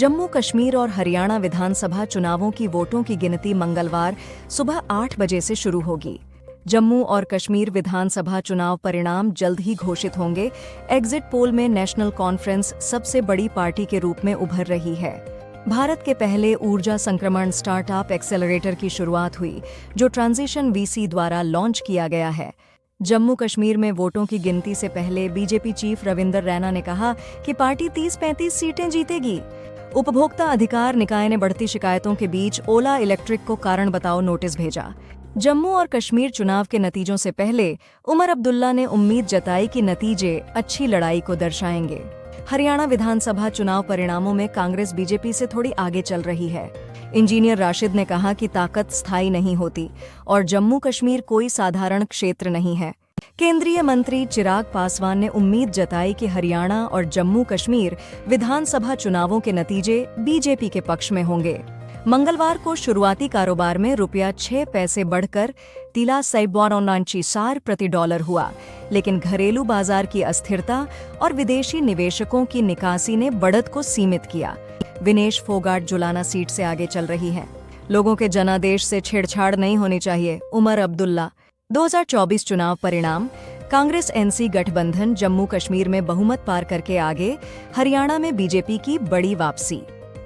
जम्मू कश्मीर और हरियाणा विधानसभा चुनावों की वोटों की गिनती मंगलवार सुबह 8 बजे से शुरू होगी। जम्मू और कश्मीर विधानसभा चुनाव परिणाम जल्द ही घोषित होंगे। एग्जिट पोल में नेशनल कॉन्फ्रेंस सबसे बड़ी पार्टी के रूप में उभर रही है। भारत के पहले ऊर्जा संक्रमण स्टार्टअप एक्सेलरेटर की शुरुआत हुई, जो ट्रांजिशन वीसी द्वारा लॉन्च किया गया है। जम्मू कश्मीर में वोटों की गिनती से पहले बीजेपी चीफ रविंदर रैना ने कहा कि पार्टी 30-35 सीटें जीतेगी। उपभोक्ता अधिकार निकाय ने बढ़ती शिकायतों के बीच ओला इलेक्ट्रिक को कारण बताओ नोटिस भेजा। जम्मू और कश्मीर चुनाव के नतीजों से पहले उमर अब्दुल्ला ने उम्मीद जताई कि नतीजे अच्छी लड़ाई को दर्शाएंगे। हरियाणा विधानसभा चुनाव परिणामों में कांग्रेस बीजेपी से थोड़ी आगे चल रही है। इंजीनियर राशिद ने कहा कि ताकत स्थायी नहीं होती और जम्मू कश्मीर कोई साधारण क्षेत्र नहीं है। केंद्रीय मंत्री चिराग पासवान ने उम्मीद जताई कि हरियाणा और जम्मू कश्मीर विधानसभा चुनावों के नतीजे बीजेपी के पक्ष में होंगे। मंगलवार को शुरुआती कारोबार में रुपया 6 पैसे बढ़कर $3.94 प्रति डॉलर हुआ, लेकिन घरेलू बाजार की अस्थिरता और विदेशी निवेशकों की निकासी ने बढ़त को सीमित किया। विनेश फोगाट जुलाना सीट से आगे चल रही हैं। लोगों के जनादेश से छेड़छाड़ नहीं होनी चाहिए, उमर अब्दुल्ला। 2024 चुनाव परिणाम। कांग्रेस एनसी गठबंधन जम्मू कश्मीर में बहुमत पार करके आगे, हरियाणा में बीजेपी की बड़ी वापसी।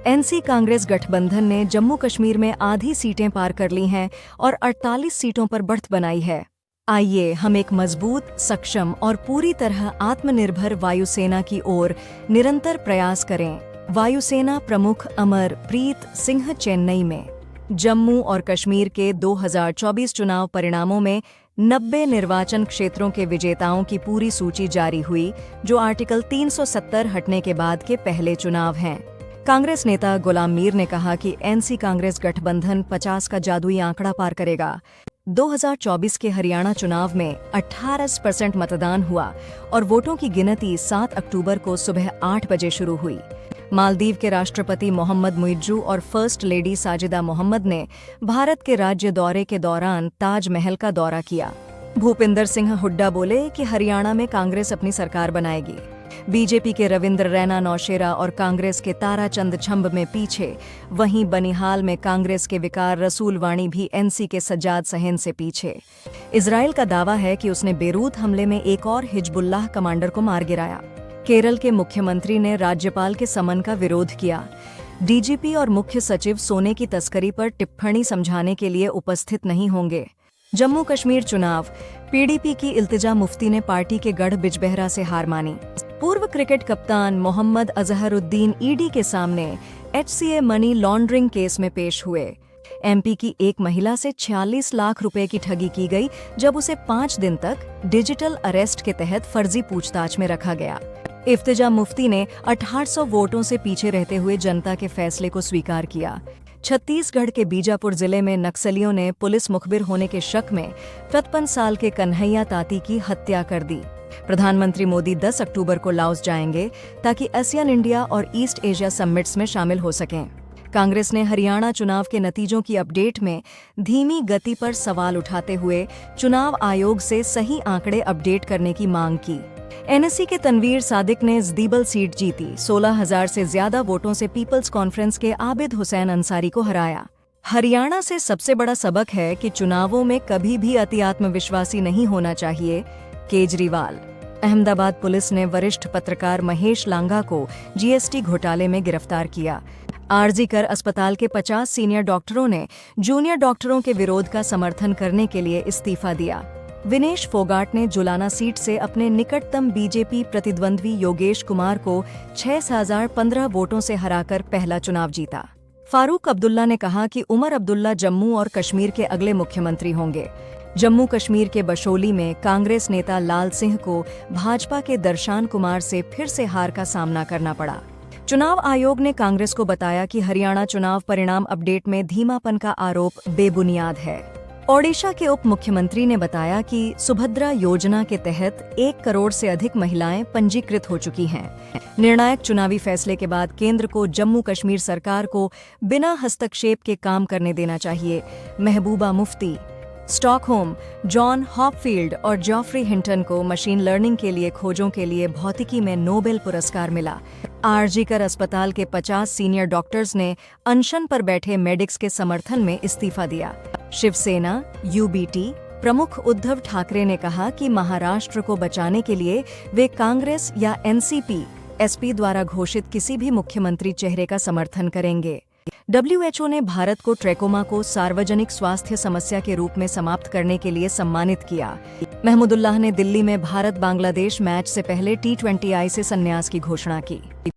एनसी कांग्रेस गठबंधन ने जम्मू कश्मीर में आधी सीटें पार कर ली हैं और 48 सीटों पर बढ़त बनाई है। आइए हम एक मजबूत, सक्षम और पूरी तरह आत्मनिर्भर वायुसेना की ओर निरंतर प्रयास करें। वायुसेना प्रमुख अमर प्रीत सिंह चेन्नई में। जम्मू और कश्मीर के 2024 चुनाव परिणामों में 90 निर्वाचन क्षेत्रों के विजेताओं की पूरी सूची जारी हुई, जो आर्टिकल 370 हटने के बाद के पहले चुनाव हैं। कांग्रेस नेता गुलाम मीर ने कहा कि एनसी कांग्रेस गठबंधन 50 का जादुई आंकड़ा पार करेगा। 2024 के हरियाणा चुनाव में 18% मतदान हुआ और वोटों की गिनती 7 अक्टूबर को सुबह 8 बजे शुरू हुई। मालदीव के राष्ट्रपति मोहम्मद मुइज्जू और फर्स्ट लेडी साजिदा मोहम्मद ने भारत के राज्य दौरे के दौरान ताजमहल का दौरा किया। भूपिंदर सिंह हुड्डा बोले कि हरियाणा में कांग्रेस अपनी सरकार बनाएगी। बीजेपी के रविंद्र रैना नौशेरा और कांग्रेस के ताराचंद छंब में पीछे, वहीं बनिहाल में कांग्रेस के विकार रसूलवाणी भी एनसी के सज्जाद सहेन से पीछे। इजराइल का दावा है कि उसने बेरूत हमले में एक और हिजबुल्लाह कमांडर को मार गिराया। केरल के मुख्यमंत्री ने राज्यपाल के समन का विरोध किया। डीजीपी और मुख्य सचिव सोने की तस्करी पर टिप्पणी समझाने के लिए उपस्थित नहीं होंगे। जम्मू कश्मीर चुनाव। पीडीपी की इल्तिजा मुफ्ती ने पार्टी के गढ़ बिजबेहरा से हार मानी। पूर्व क्रिकेट कप्तान मोहम्मद अजहरुद्दीन ईडी के सामने एचसीए मनी लॉन्ड्रिंग केस में पेश हुए। एमपी की एक महिला से 46 लाख रुपए की ठगी की गई, जब उसे 5 दिन तक डिजिटल अरेस्ट के तहत फर्जी पूछताछ में रखा गया। इफ्तिजा मुफ्ती ने 1800 वोटों से पीछे रहते हुए जनता के फैसले को स्वीकार किया। छत्तीसगढ़ के बीजापुर जिले में नक्सलियों ने पुलिस मुखबिर होने के शक में 55 साल के कन्हैया ताती की हत्या कर दी। प्रधानमंत्री मोदी 10 अक्टूबर को लाओस जाएंगे ताकि आसियान इंडिया और ईस्ट एशिया समिट्स में शामिल हो सकें। कांग्रेस ने हरियाणा चुनाव के नतीजों की अपडेट में धीमी गति पर सवाल उठाते हुए चुनाव आयोग से सही आंकड़े अपडेट करने की मांग की। एनएससी के तनवीर सादिक ने ज़दीबल सीट जीती। 16,000 से ज्यादा वोटों से पीपल्स कॉन्फ्रेंस के आबिद हुसैन अंसारी को हराया। हरियाणा से सबसे बड़ा सबक है कि चुनावों में कभी भी अति आत्मविश्वासी नहीं होना चाहिए, केजरीवाल। अहमदाबाद पुलिस ने वरिष्ठ पत्रकार महेश लांघा को जीएसटी घोटाले में गिरफ्तार किया। आरजी कर अस्पताल के 50 सीनियर डॉक्टरों ने जूनियर डॉक्टरों के विरोध का समर्थन करने के लिए इस्तीफा दिया। विनेश फोगाट ने जुलाना सीट से अपने निकटतम बीजेपी प्रतिद्वंद्वी योगेश कुमार को 6015 वोटों से हराकर पहला चुनाव जीता। फारूक अब्दुल्ला ने कहा कि उमर अब्दुल्ला जम्मू और कश्मीर के अगले मुख्यमंत्री होंगे। जम्मू कश्मीर के बशोली में कांग्रेस नेता लाल सिंह को भाजपा के दर्शान कुमार से फिर से हार का सामना करना पड़ा। चुनाव आयोग ने कांग्रेस को बताया कि हरियाणा चुनाव परिणाम अपडेट में धीमापन का आरोप बेबुनियाद है। ओडिशा के उप मुख्यमंत्री ने बताया कि सुभद्रा योजना के तहत 1 करोड़ से अधिक महिलाएं पंजीकृत हो चुकी हैं। निर्णायक चुनावी फैसले के बाद केंद्र को जम्मू कश्मीर सरकार को बिना हस्तक्षेप के काम करने देना चाहिए, Mehbooba Mufti. Stockholm, John Hopfield और जॉफ्री हिंटन को मशीन लर्निंग के लिए खोजों के लिए भौतिकी में नोबेल पुरस्कार मिला। आरजी-कर अस्पताल के 50 सीनियर डॉक्टर्स ने अनशन पर बैठे मेडिक्स के समर्थन में इस्तीफा दिया। शिवसेना, यूबीटी प्रमुख उद्धव ठाकरे ने कहा कि महाराष्ट्र को बचाने के लिए वे कांग्रेस या एनसीपी, एसपी द्वारा घोषित किसी भी मुख्यमंत्री चेहरे का समर्थन करेंगे। WHO ने भारत को ट्रैकोमा को सार्वजनिक स्वास्थ्य समस्या के रूप में समाप्त करने के लिए सम्मानित किया। महमूदुल्लाह ने दिल्ली में भारत बांग्लादेश मैच से पहले T20I से संन्यास की घोषणा की।